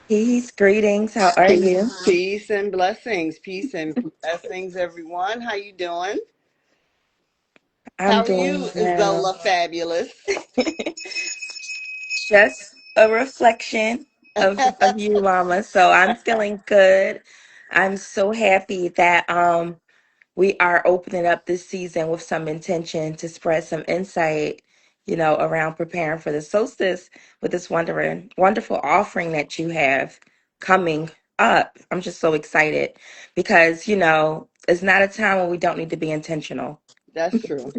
Peace, greetings. How are you? Peace and blessings. Peace and blessings, everyone. How you doing? I'm How are doing you, well. Zola Fabulous? Just a reflection of you, Mama. So I'm feeling good. I'm so happy that we are opening up this season with some intention to spread some insight, around preparing for the solstice with this wonderful offering that you have coming up. I'm just so excited because, it's not a time when we don't need to be intentional. That's true.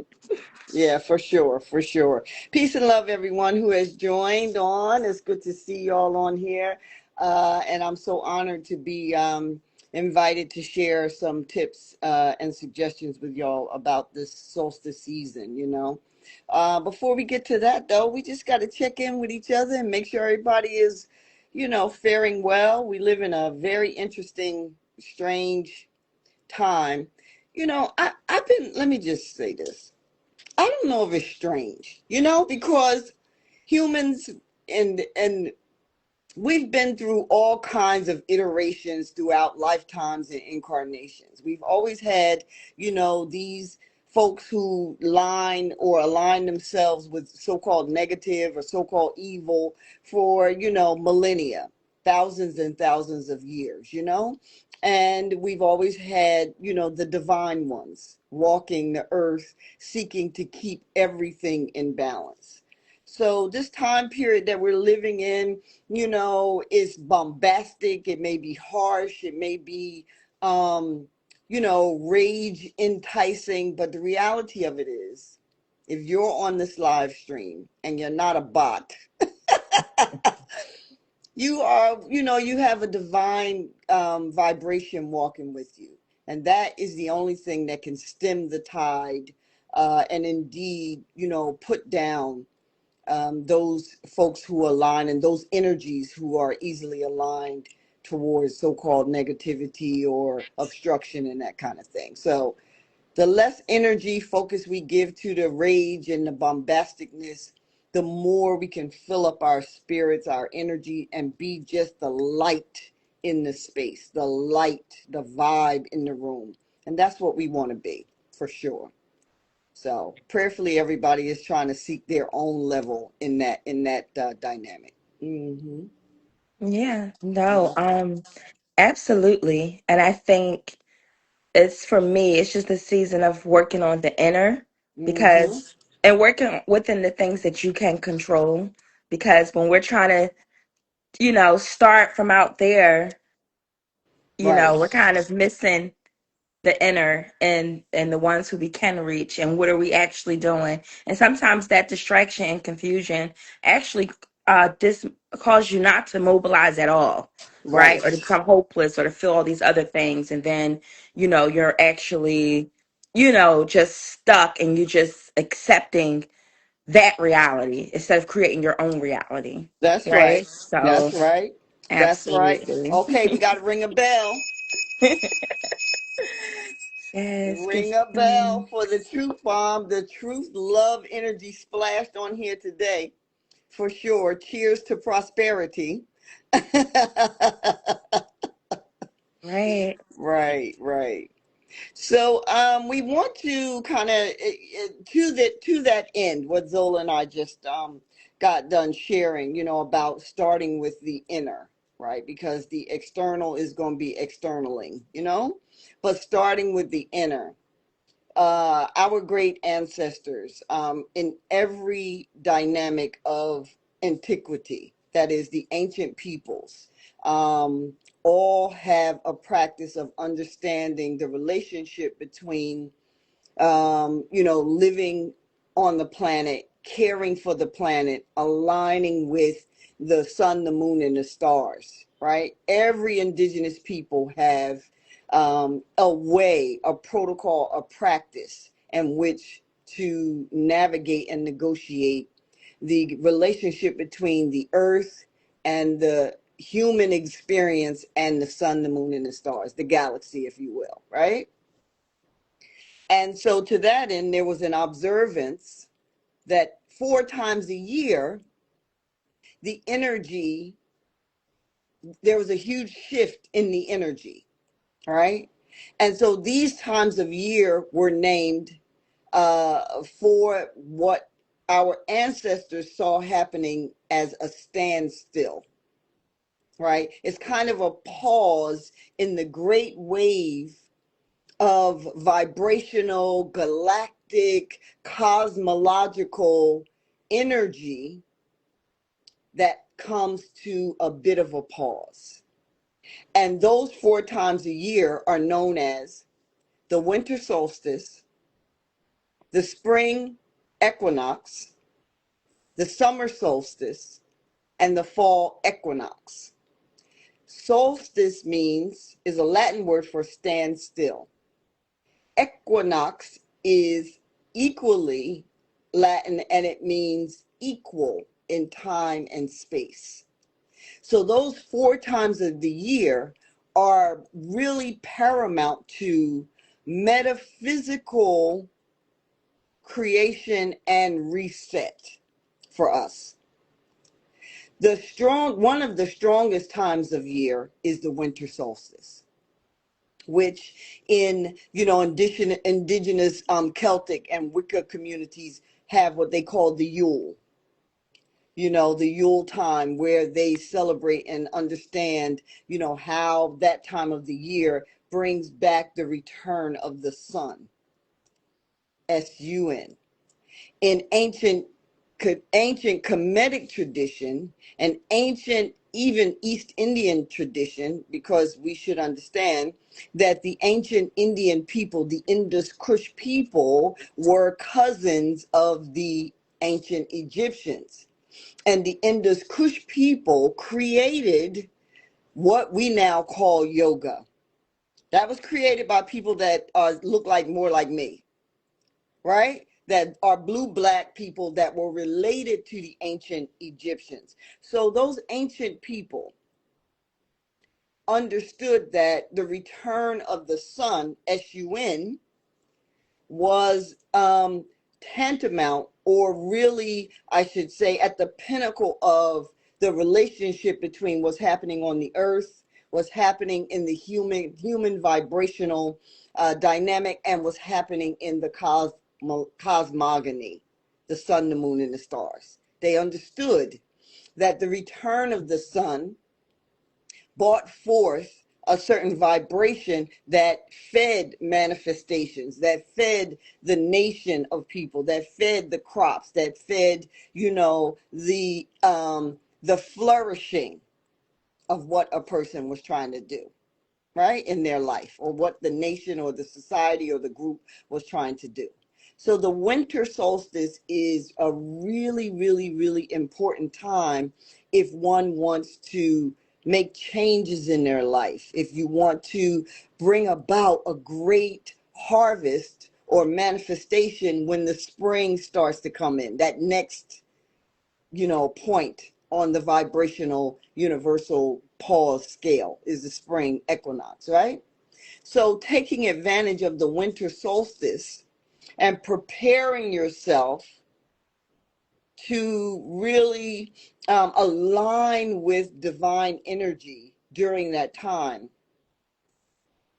Yeah, for sure, for sure. Peace and love, everyone who has joined on. It's good to see you all on here. And I'm so honored to be invited to share some tips and suggestions with y'all about this solstice season. Before we get to that, though, we just got to check in with each other and make sure everybody is, faring well. We live in a very interesting, strange time. Let me just say this. I don't know if it's strange, because humans and we've been through all kinds of iterations throughout lifetimes and incarnations. We've always had, these folks who line or align themselves with so-called negative or so-called evil for, millennia, thousands and thousands of years. And we've always had, the divine ones walking the earth, seeking to keep everything in balance. So this time period that we're living in, it's bombastic, it may be harsh, it may be rage enticing, but the reality of it is, if you're on this live stream and you're not a bot, you are, you have a divine vibration walking with you. And that is the only thing that can stem the tide and indeed, put down those folks who align and those energies who are easily aligned towards so-called negativity or obstruction and that kind of thing. So the less energy focus we give to the rage and the bombasticness, the more we can fill up our spirits, our energy, and be just the light in the space, the light, the vibe in the room. And that's what we want to be, for sure. So prayerfully, everybody is trying to seek their own level in that dynamic. Hmm. Yeah, no, Yeah. absolutely. And I think it's for me, it's just a season of working on the inner Hmm. because and working within the things that you can control. Because when we're trying to, start from out there, Right. we're kind of missing the inner and the ones who we can reach and what are we actually doing. And sometimes that distraction and confusion actually dis cause you not to mobilize at all, right, Right. or to become hopeless or to feel all these other things, and then you're actually just stuck and you just accepting that reality instead of creating your own reality, That's right. right? So That's right. That's right. absolutely. Okay, we got to ring a bell. Yes, good Ring a bell thing. for the truth bomb, the truth love energy splashed on here today. For sure. Cheers to prosperity. Right. Right, right. So we want to kind of to that end, what Zola and I just got done sharing, about starting with the inner, right? Because the external is going to be externaling, but starting with the inner. Our great ancestors, in every dynamic of antiquity, that is the ancient peoples, um, all have a practice of understanding the relationship between, living on the planet, caring for the planet, aligning with the sun, the moon, and the stars, right? Every indigenous people have a way, a protocol, a practice in which to navigate and negotiate the relationship between the earth and the human experience and the sun, the moon, and the stars, the galaxy, if you will, right? And so, to that end, there was an observance that 4 times a year, the energy there was a huge shift in the energy. All right. And so these times of year were named for what our ancestors saw happening as a standstill, right? It's kind of a pause in the great wave of vibrational, galactic, cosmological energy that comes to a bit of a pause. And those 4 times a year are known as the winter solstice, the spring equinox, the summer solstice, and the fall equinox. Solstice means is a Latin word for stand still. Equinox is equally Latin and it means equal in time and space. So those 4 times of the year are really paramount to metaphysical creation and reset for us. One of the strongest times of year is the winter solstice, which in indigenous Celtic and Wicca communities have what they call the Yule. The Yule time where they celebrate and understand, how that time of the year brings back the return of the sun. Sun. In ancient Kemetic tradition and ancient even East Indian tradition, because we should understand that the ancient Indian people, the Indus Kush people, were cousins of the ancient Egyptians. And the Indus Kush people created what we now call yoga. That was created by people that look like more like me, right? That are blue black people that were related to the ancient Egyptians. So those ancient people understood that the return of the sun, sun, was tantamount, or really, I should say, at the pinnacle of the relationship between what's happening on the earth, what's happening in the human vibrational dynamic, and what's happening in the cosmogony, the sun, the moon, and the stars. They understood that the return of the sun brought forth a certain vibration that fed manifestations, that fed the nation of people, that fed the crops, that fed, the flourishing of what a person was trying to do, right, in their life, or what the nation or the society or the group was trying to do. So the winter solstice is a really, really, really important time if one wants to make changes in their life, if you want to bring about a great harvest or manifestation when the spring starts to come in, that next, point on the vibrational universal pause scale is the spring equinox, right? So taking advantage of the winter solstice and preparing yourself to really align with divine energy during that time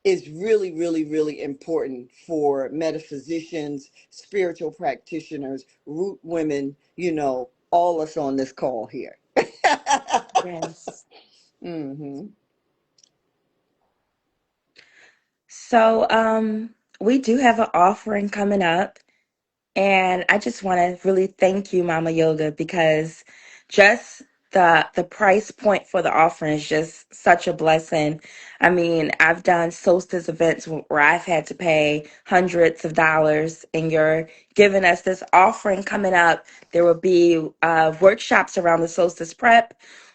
is really, really, really important for metaphysicians, spiritual practitioners, root women, all us on this call here. Yes. Hmm. So, we do have an offering coming up. And I just want to really thank you, Mama Yoga, because just the price point for the offering is just such a blessing. I mean, I've done solstice events where I've had to pay hundreds of dollars, and you're giving us this offering coming up. There will be workshops around the solstice prep.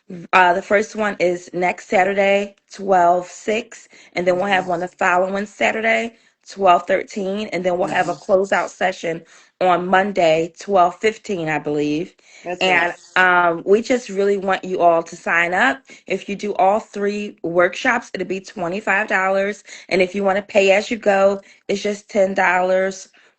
The first one is next Saturday, 12/6, and then we'll have one the following Saturday, 12/13, and then we'll have a Hmm. closeout session on Monday, 12/15, I believe. That's right. And we just really want you all to sign up. If you do all three workshops, it'll be $25. And if you want to pay as you go, it's just $10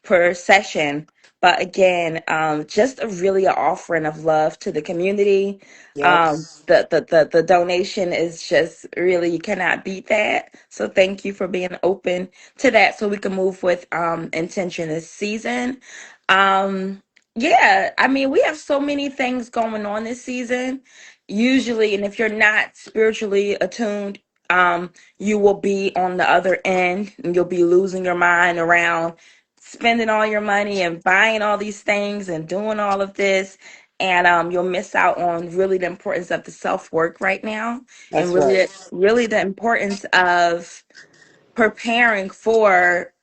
per session. But again, just a really an offering of love to the community. Yep. The donation is just really, you cannot beat that. So thank you for being open to that, so we can move with intention this season. Um, yeah, I mean, we have so many things going on this season. Usually, and if you're not spiritually attuned, you will be on the other end, and you'll be losing your mind around spending all your money and buying all these things and doing all of this, and you'll miss out on really the importance of the self-work right now, and That's really right. really the importance of preparing for,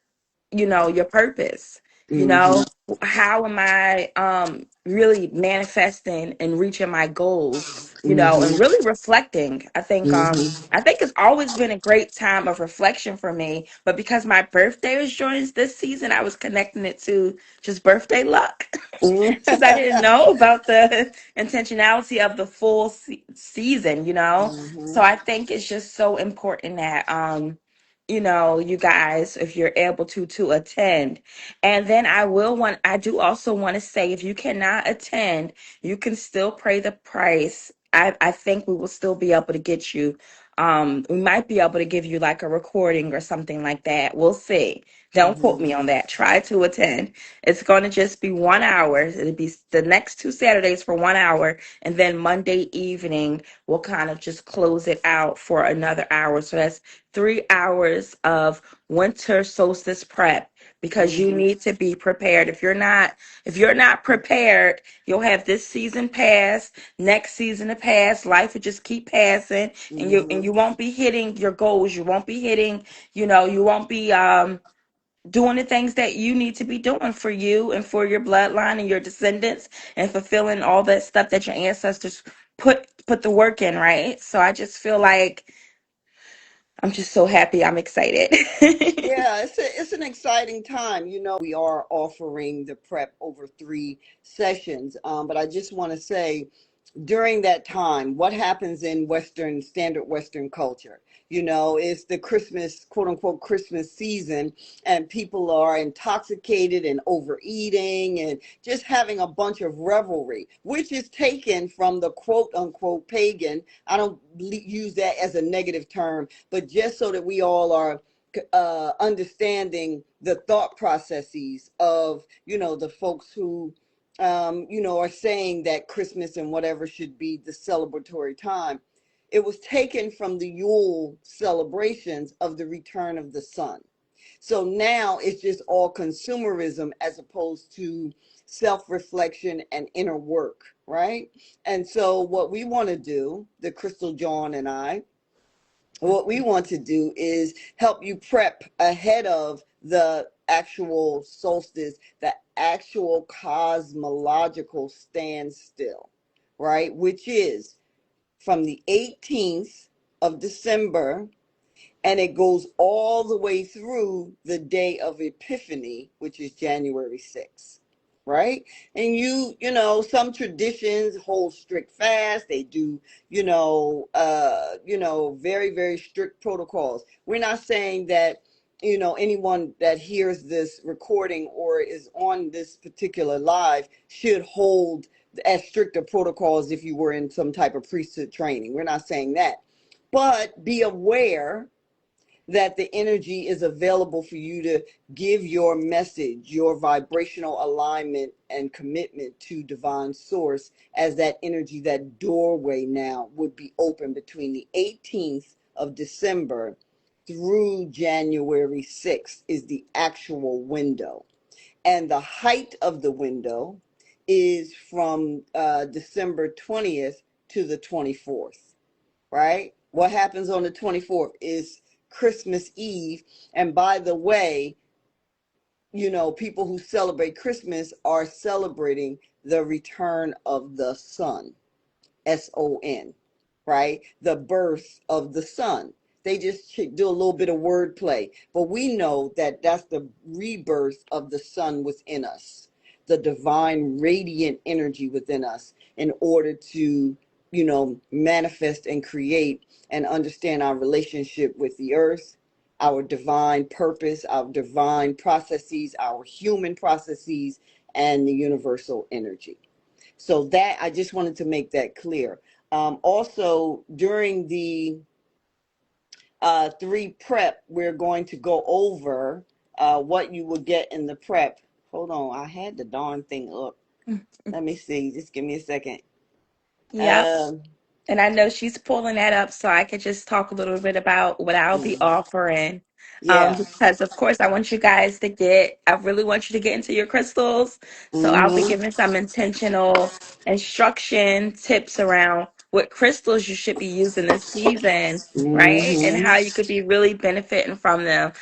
your purpose. you Mm-hmm. know how am I really manifesting and reaching my goals, and Mm-hmm. really reflecting. Mm-hmm. I think it's always been a great time of reflection for me, but because my birthday was during this season, I was connecting it to just birthday luck. Since I didn't know about the intentionality of the full season. Mm-hmm. So I think it's just so important that you guys, if you're able to attend. And then I do also want to say, if you cannot attend, you can still pay the price. I think we will still be able to get you. We might be able to give you like a recording or something like that. We'll see. Don't quote Mm-hmm. me on that. Try to attend. It's going to just be 1 hour. It'll be the next 2 Saturdays for 1 hour. And then Monday evening, we'll kind of just close it out for another hour. So that's 3 hours of winter solstice prep, because you Mm-hmm. need to be prepared. If you're not prepared, you'll have this season pass, next season to pass. Life will just keep passing, and you Mm-hmm. and you won't be hitting your goals. You won't be hitting, you won't be doing the things that you need to be doing for you and for your bloodline and your descendants, and fulfilling all that stuff that your ancestors put the work in, right? So I just feel like I'm just so happy. I'm excited. Yeah, it's an exciting time. We are offering the prep over 3 sessions. But I just want to say, during that time, what happens in standard Western culture? It's the Christmas, quote unquote, Christmas season, and people are intoxicated and overeating and just having a bunch of revelry, which is taken from the quote unquote pagan. I don't use that as a negative term, but just so that we all are understanding the thought processes of the folks who are saying that Christmas and whatever should be the celebratory time. It was taken from the Yule celebrations of the return of the sun. So now it's just all consumerism as opposed to self reflection and inner work, right? And so, what we want to do, the Crystal Jawn and I, what we want to do is help you prep ahead of the actual solstice, the actual cosmological standstill, right? Which is from the 18th of December, and it goes all the way through the day of Epiphany, which is January 6th, right? And some traditions hold strict fast. They do, very, very strict protocols. We're not saying that, anyone that hears this recording or is on this particular live should hold as strict a protocols if you were in some type of priesthood training. We're not saying that. But be aware that the energy is available for you to give your message, your vibrational alignment and commitment to divine source, as that energy, that doorway now would be open between the 18th of December through January 6th is the actual window. And the height of the window is from December 20th to the 24th, right? What happens on the 24th is Christmas Eve. And by the way, people who celebrate Christmas are celebrating the return of the sun. SON, right? The birth of the sun. They just do a little bit of wordplay, but we know that that's the rebirth of the sun within us, the divine radiant energy within us, in order to, manifest and create and understand our relationship with the earth, our divine purpose, our divine processes, our human processes, and the universal energy. So that I just wanted to make that clear. Also, during the three prep, we're going to go over what you will get in the prep. Hold on, I had the darn thing up. Let me see. Just give me a second. Yep. Um, And I know she's pulling that up, so I could just talk a little bit about what I'll be mm, offering. yeah. Because of course I want you guys to get, I really want you to get into your crystals. So I'll be Mm-hmm. giving some intentional instruction tips around what crystals you should be using this season, right? And how you Mm-hmm. could be really benefiting from them.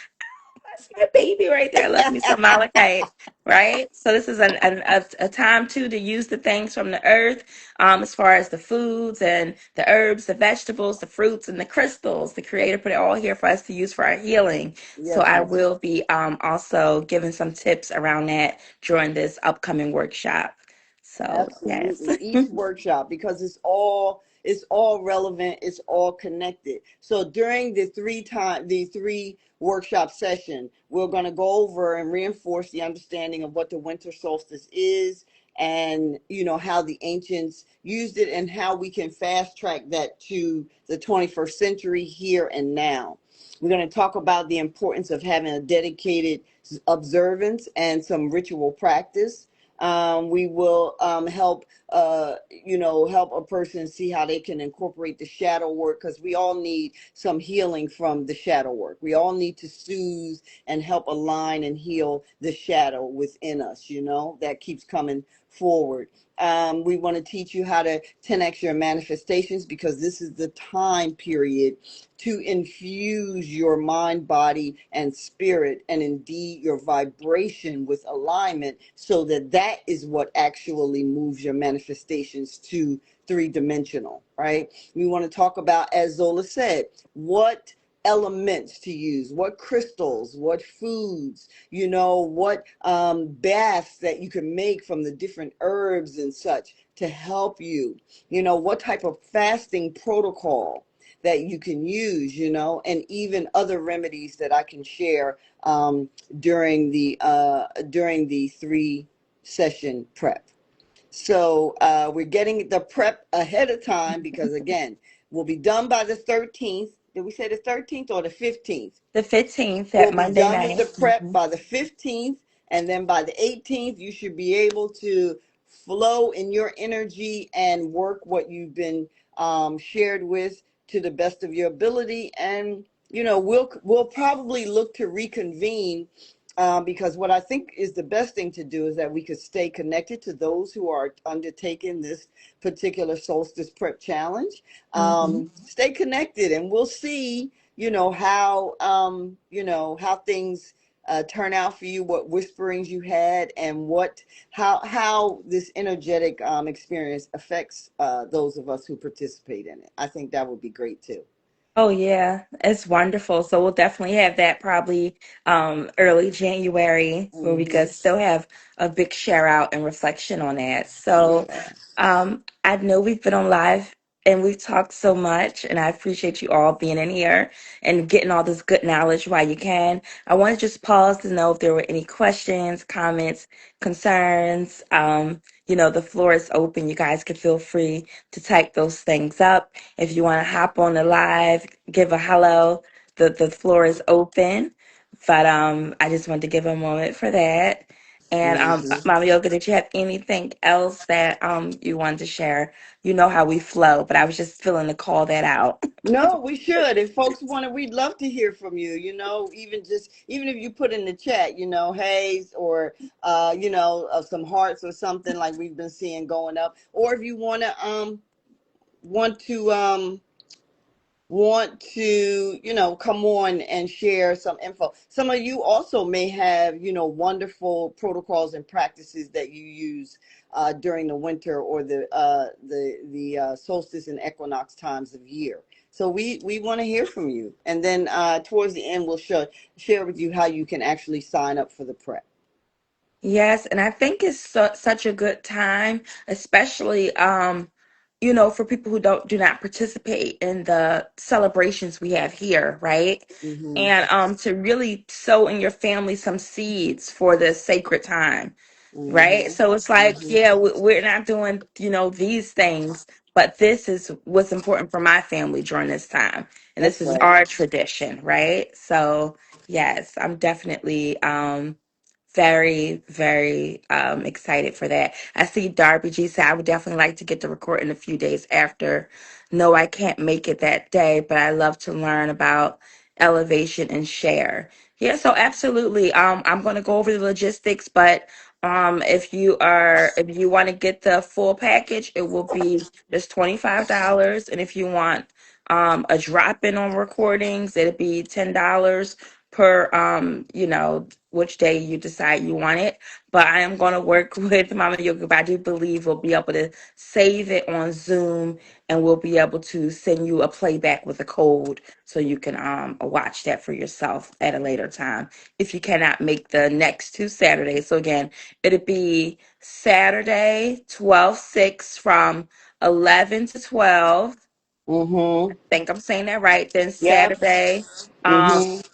That's my baby right there. I love me some malachite, right? So this is a time too to use the things from the earth, as far as the foods and the herbs, the vegetables, the fruits, and the crystals. The Creator put it all here for us to use for our healing. So Yes, I ma'am. will be also giving some tips around that during this upcoming workshop. So yes. Absolutely. Each workshop, because it's all relevant, it's all connected. So during the three workshop session, we're going to go over and reinforce the understanding of what the winter solstice is, and how the ancients used it and how we can fast track that to the 21st century here and now. We're going to talk about the importance of having a dedicated observance and some ritual practice. We will help a person see how they can incorporate the shadow work, because we all need some healing from the shadow work. We all need to soothe and help align and heal the shadow within us, that keeps coming forward. We want to teach you how to 10x your manifestations, because this is the time period to infuse your mind, body, and spirit, and indeed your vibration with alignment, so that that is what actually moves your manifestations to three-dimensional, right? We want to talk about, as Zola said, what elements to use, what crystals, what foods, what baths that you can make from the different herbs and such to help you, what type of fasting protocol that you can use, and even other remedies that I can share during the three session prep. So we're getting the prep ahead of time, because again, we'll be done by the 13th. Did we say the 13th or the 15th? The 15th, We'll that be Monday done with the night. prep by the 15th, and then by the 18th, you should be able to flow in your energy and work what you've been shared with to the best of your ability. And we'll probably look to reconvene, because what I think is the best thing to do is that we could stay connected to those who are undertaking this particular solstice prep challenge. Mhm. Stay connected, and we'll see how things turn out for you, what whisperings you had, and how this energetic experience affects those of us who participate in it. I think that would be great too. Oh yeah, it's wonderful. So we'll definitely have that probably early January, where we Hmm. could still have a big share out and reflection on that. So Yeah. I know we've been on live and we've talked so much, and I appreciate you all being in here and getting all this good knowledge while you can. I want to just pause to know if there were any questions, comments, concerns. The floor is open. You guys can feel free to type those things up. If you want to hop on the live, give a hello. The floor is open. But I just wanted to give a moment for that. And Hmm. Mama Yoga, did you have anything else that you wanted to share? You know how we flow, but I was just feeling to call that out. No, we should. If folks want to, we'd love to hear from you. Even if you put in the chat, hey, or some hearts or something like we've been seeing going up. Or if you want to come on and share some info. Some of you also may have wonderful protocols and practices that you use during the winter, or the solstice and equinox times of year. So we want to hear from you, and then towards the end we'll share with you how you can actually sign up for the prep. Yes, and I think it's such a good time, especially for people who do not participate in the celebrations we have here, right? Hmm. And to really sow in your family some seeds for this sacred time. right? Mhm. So it's like, Mhm. yeah, we're not doing, these things, but this is what's important for my family during this time. And this That's is right. our tradition, right? So, yes, I'm definitely very, very excited for that. I see Darby G said I would definitely like to get the recording a few days after. No, I can't make it that day, but I love to learn about elevation and share. Yeah, so absolutely. I'm going to go over the logistics, but if you want to get the full package, it will be just $25. And if you want a drop in on recordings, it'll be $10 per which day you decide you want it. But I am going to work with Mama Yoga, but I do believe we'll be able to save it on Zoom, and we'll be able to send you a playback with a code so you can watch that for yourself at a later time if you cannot make the next two Saturdays. So again, it'll be Saturday 12/6 from 11 to 12. Mhm. Think I'm saying that right. Then Yep. Saturday, um, Mhm.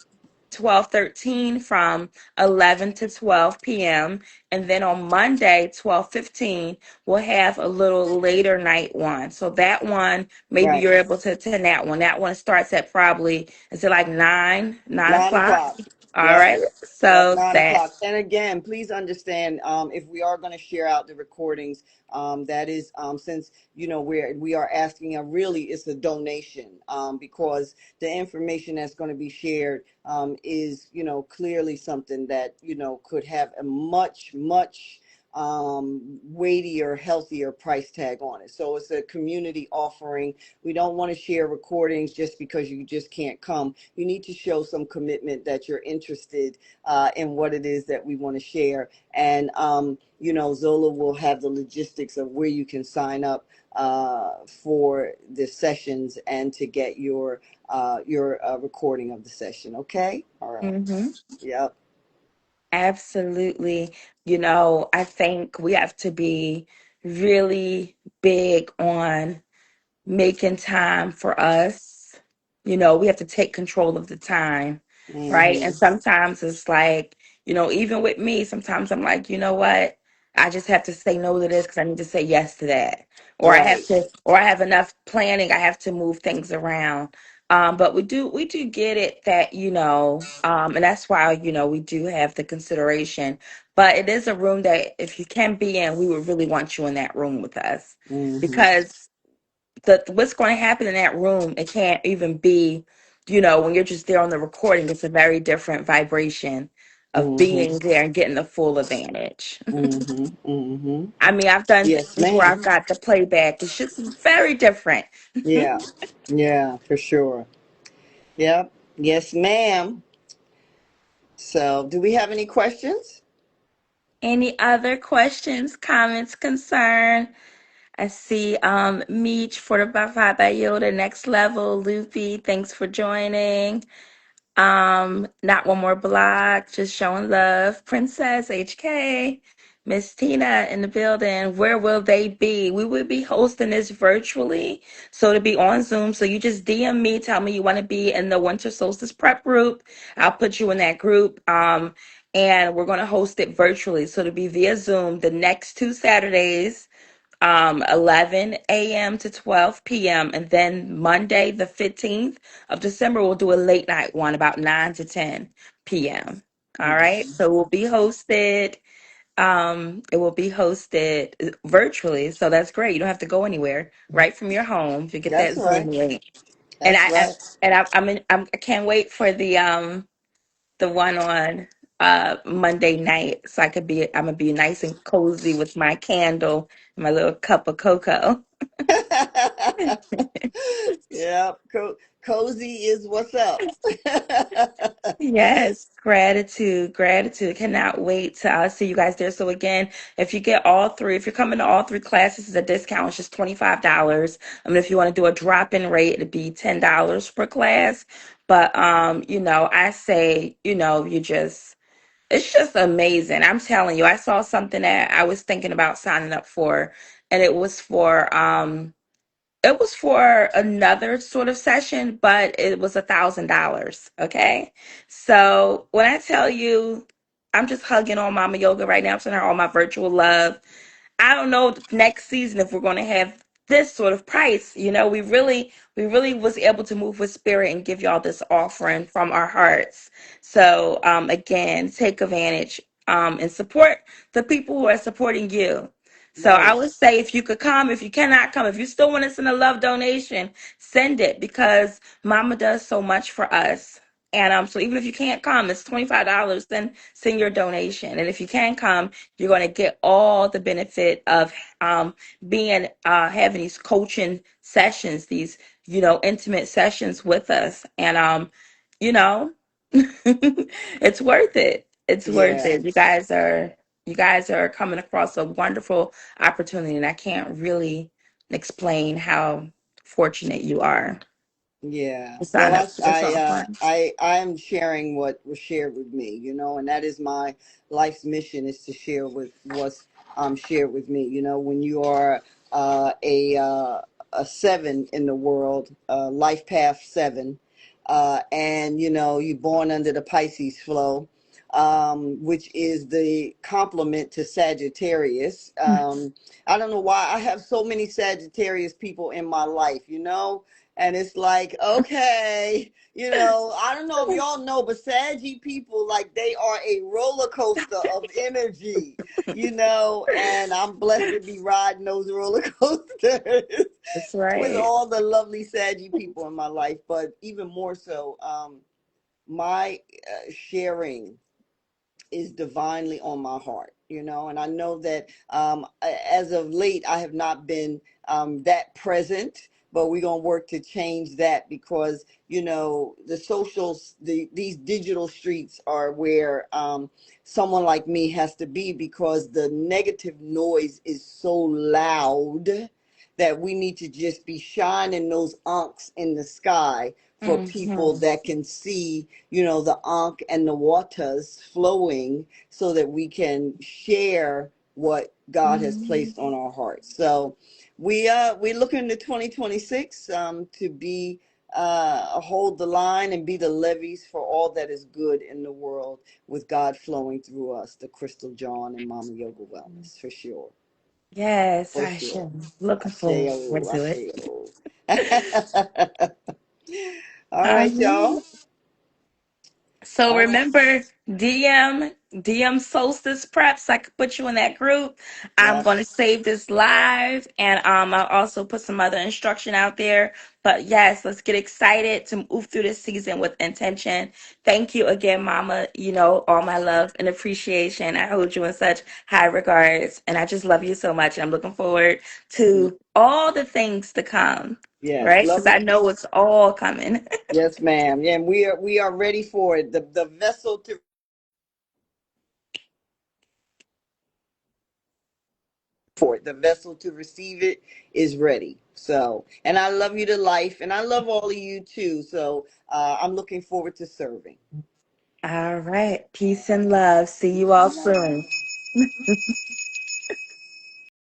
12/13 from 11 to 12 p.m. And then on Monday, 12/15, we'll have a little later night one. So that one, maybe Right. you're able to attend that one. That one starts at probably, is it like 9 9 o'clock? o'clock. All Yep. right. Yep, So nine that. o'clock. And again, please understand, if we are going to share out the recordings, that is, since we are asking really it's a donation, because the information that's going to be shared, is clearly something that could have a much weightier, healthier price tag on it. So it's a community offering. We don't want to share recordings just because you just can't come. You need to show some commitment that you're interested in what it is that we want to share. And, Zola will have the logistics of where you can sign up for the sessions and to get your recording of the session. Okay. All right. Mhm. Yep. Absolutely. I think we have to be really big on making time for us. We have to take control of the time, right? And Mm-hmm. sometimes it's like, even with me, sometimes I'm like, you know what? I just have to say no to this because I need to say yes to that. Right. Or I have enough planning, I have to move things around. But we do get it that, and that's why, we do have the consideration. But it is a room that if you can be in, we would really want you in that room with us Mm-hmm. because what's going to happen in that room, it can't even be, when you're just there on the recording. It's a very different vibration of Mm-hmm. being there and getting the full advantage. Mm-hmm. Mm-hmm. I mean, I've done Yes, things where ma'am. I've got the playback. It's just very different. Yeah. Yeah, for sure. Yep. Yes, ma'am. So, do we have any questions? Any other questions, comments, concern? I see Meech, Fortified by Yoda, Next Level, Loopy, thanks for joining. Not one more block, just showing love. Princess HK, Miss Tina in the building. Where will they be? We will be hosting this virtually, so to be on Zoom. So you just DM me, tell me you want to be in the Winter Solstice Prep group. I'll put you in that group. And we're going to host it virtually, so to be via Zoom the next two Saturdays, 11 a.m. to 12 p.m. And then Monday, the 15th of December, we'll do a late night one about 9 to 10 p.m. All right. Mhm. So it will be hosted virtually. So that's great. You don't have to go anywhere. Right from your home, you get That's that Zoom right. link. And That's right. I can't wait for the one on Monday night. So I'm gonna be nice and cozy with my candle, my little cup of cocoa. Yeah, cozy is what's up. Yes, gratitude, gratitude. Cannot wait to see you guys there. So again, if you're coming to all three classes, it's a discount. It's just $25. I mean, if you want to do a drop-in rate, it'd be $10 per class. But I say, it's just amazing. I'm telling you, I saw something that I was thinking about signing up for, and it was for another sort of session, but it was $1,000. Okay. So when I tell you, I'm just hugging on Mama Yoga right now. I'm sending her all my virtual love. I don't know next season if we're going to have this sort of price. We really was able to move with spirit and give y'all this offering from our hearts. So again, take advantage and support the people who are supporting you. So I Right. would say if you could come, if you cannot come, if you still want to send a love donation, send it because Mama does so much for us. And so even if you can't come, it's $25. Then send your donation. And if you can come, you're going to get all the benefit of being having these coaching sessions, these intimate sessions with us, and you know, it's worth it. It's worth Yeah. it. You guys are coming across a wonderful opportunity, and I can't really explain how fortunate you are Yeah. to Well, sign up for this offering. I'm sharing what was shared with me, and that is my life's mission, is to share with what's shared with me. When you are a seven in the world, life path seven, and you're born under the Pisces flow, which is the complement to Sagittarius. I don't know why I have so many Sagittarius people in my life, and it's like, okay, I don't know if y'all know, but Saggy people, like, they are a roller coaster of energy, and I'm blessed to be riding those roller coasters That's with right. all the lovely Saggy people in my life. But even more so, my sharing is divinely on my heart, and I know that as of late, I have not been that present, but we're going to work to change that, because, the socials, these digital streets are where someone like me has to be, because the negative noise is so loud that we need to just be shining those ankhs in the sky for people Hmm. that can see, the ankh and the waters flowing, so that we can share what God has Hmm. placed on our hearts. So we look into 2026 to be hold the line and be the levees for all that is good in the world, with God flowing through us, the Crystal Jawn and Mama Yoga Wellness, for sure. Yes, For I sure. should. Looking forward Asheo, to it. Asheo. All All right, right. y'all. So All right. remember, DM Solstice Preps. I could put you in that group. I'm going to Yes. save this live, and I'll also put some other instruction out there. But yes, let's get excited to move through this season with intention. Thank you again, Mama. All my love and appreciation. I hold you in such high regards, and I just love you so much. And I'm looking forward to all the things to come. Yes. Right? Love Because I it. know it's all coming. Yes, ma'am. Yeah, and we are ready for it. The vessel to for it. The vessel to receive it is ready. So, and I love you to life, and I love all of you too. So, I'm looking forward to serving. All right. Peace and love. See you Peace all and love. soon.